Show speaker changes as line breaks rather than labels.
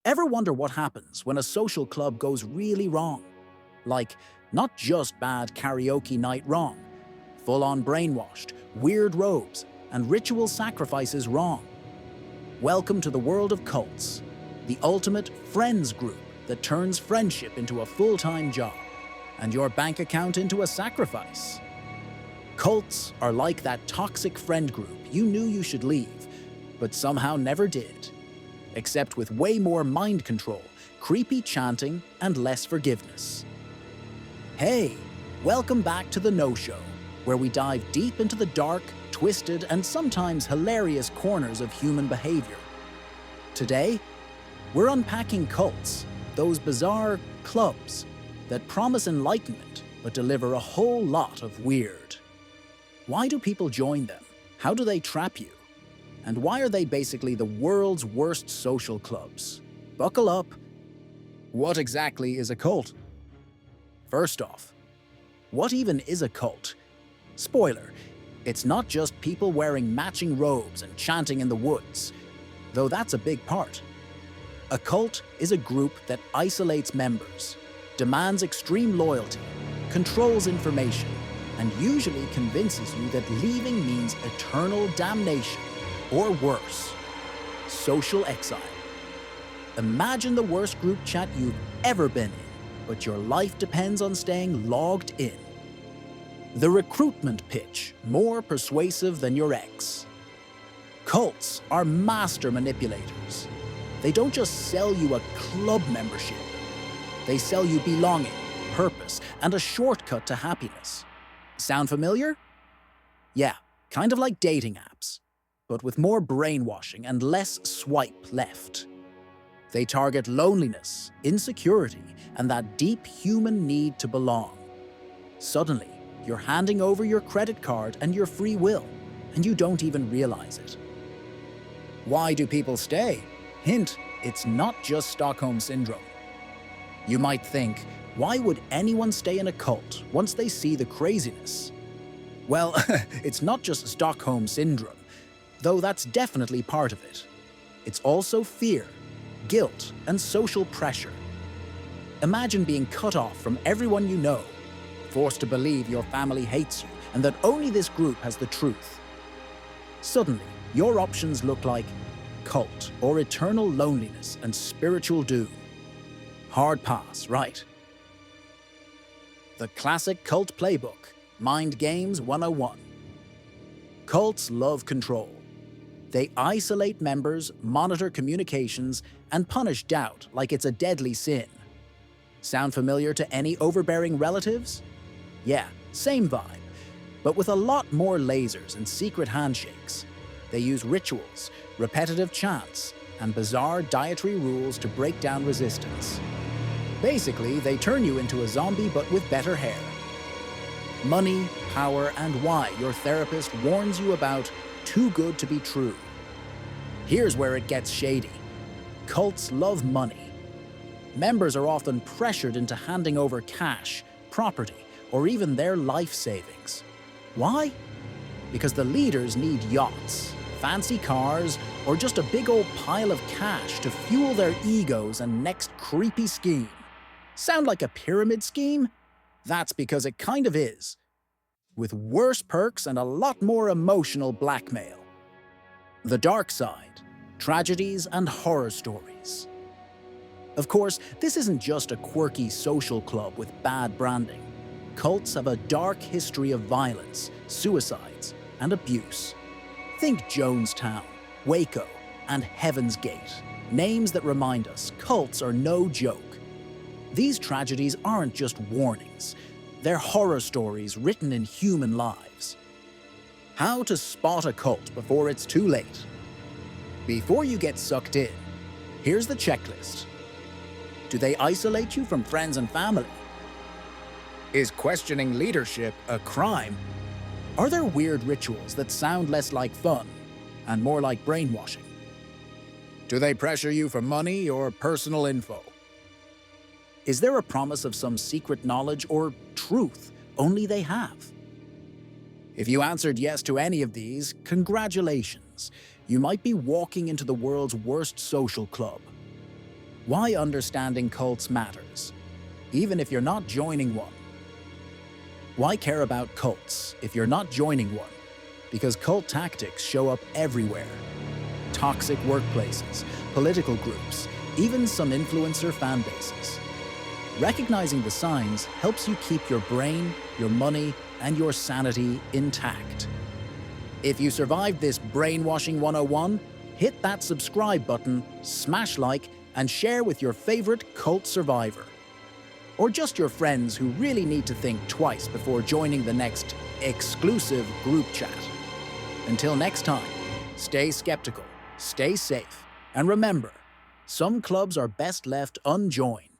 Ever wonder what happens when a social club goes really wrong? Like, not just bad karaoke night wrong, full-on brainwashed, weird robes, and ritual sacrifices wrong. Welcome to the world of cults, the ultimate friends group that turns friendship into a full-time job and your bank account into a sacrifice. Cults are like that toxic friend group you knew you should leave, but somehow never did. Except with way more mind control, creepy chanting, and less forgiveness. Hey, welcome back to TheKnowShow, where we dive deep into the dark, twisted, and sometimes hilarious corners of human behavior. Today, we're unpacking cults, those bizarre clubs that promise enlightenment but deliver a whole lot of weird. Why do people join them? How do they trap you? And why are they basically the world's worst social clubs? Buckle up. What exactly is a cult? First off, what even is a cult? Spoiler, it's not just people wearing matching robes and chanting in the woods, though that's a big part. A cult is a group that isolates members, demands extreme loyalty, controls information, and usually convinces you that leaving means eternal damnation. Or worse, social exile. Imagine the worst group chat you've ever been in, but your life depends on staying logged in. The recruitment pitch, more persuasive than your ex. Cults are master manipulators. They don't just sell you a club membership. They sell you belonging, purpose, and a shortcut to happiness. Sound familiar? Yeah, kind of like dating apps, but with more brainwashing and less swipe left. They target loneliness, insecurity, and that deep human need to belong. Suddenly, you're handing over your credit card and your free will, and you don't even realize it. Why do people stay? Hint, it's not just Stockholm Syndrome. You might think, why would anyone stay in a cult once they see the craziness? Well, it's not just Stockholm Syndrome, though that's definitely part of it. It's also fear, guilt, and social pressure. Imagine being cut off from everyone you know, forced to believe your family hates you and that only this group has the truth. Suddenly, your options look like cult or eternal loneliness and spiritual doom. Hard pass, right? The classic cult playbook, Mind Games 101. Cults love control. They isolate members, monitor communications, and punish doubt like it's a deadly sin. Sound familiar to any overbearing relatives? Yeah, same vibe, but with a lot more lasers and secret handshakes. They use rituals, repetitive chants, and bizarre dietary rules to break down resistance. Basically, they turn you into a zombie but with better hair. Money, power, and why your therapist warns you about too good to be true. Here's where it gets shady. Cults love money. Members are often pressured into handing over cash, property, or even their life savings. Why? Because the leaders need yachts, fancy cars, or just a big old pile of cash to fuel their egos and next creepy scheme. Sound like a pyramid scheme? That's because it kind of is, with worse perks and a lot more emotional blackmail. The dark side, tragedies and horror stories. Of course, this isn't just a quirky social club with bad branding. Cults have a dark history of violence, suicides, and abuse. Think Jonestown, Waco, and Heaven's Gate, names that remind us cults are no joke. These tragedies aren't just warnings, they're horror stories written in human lives. How to spot a cult before it's too late. Before you get sucked in, here's the checklist. Do they isolate you from friends and family? Is questioning leadership a crime? Are there weird rituals that sound less like fun and more like brainwashing? Do they pressure you for money or personal info? Is there a promise of some secret knowledge or truth only they have? If you answered yes to any of these, congratulations. You might be walking into the world's worst social club. Why understanding cults matters, even if you're not joining one. Why care about cults if you're not joining one? Because cult tactics show up everywhere. Toxic workplaces, political groups, even some influencer fan bases. Recognizing the signs helps you keep your brain, your money, and your sanity intact. If you survived this Brainwashing 101, hit that subscribe button, smash like, and share with your favorite cult survivor. Or just your friends who really need to think twice before joining the next exclusive group chat. Until next time, stay skeptical, stay safe, and remember, some clubs are best left unjoined.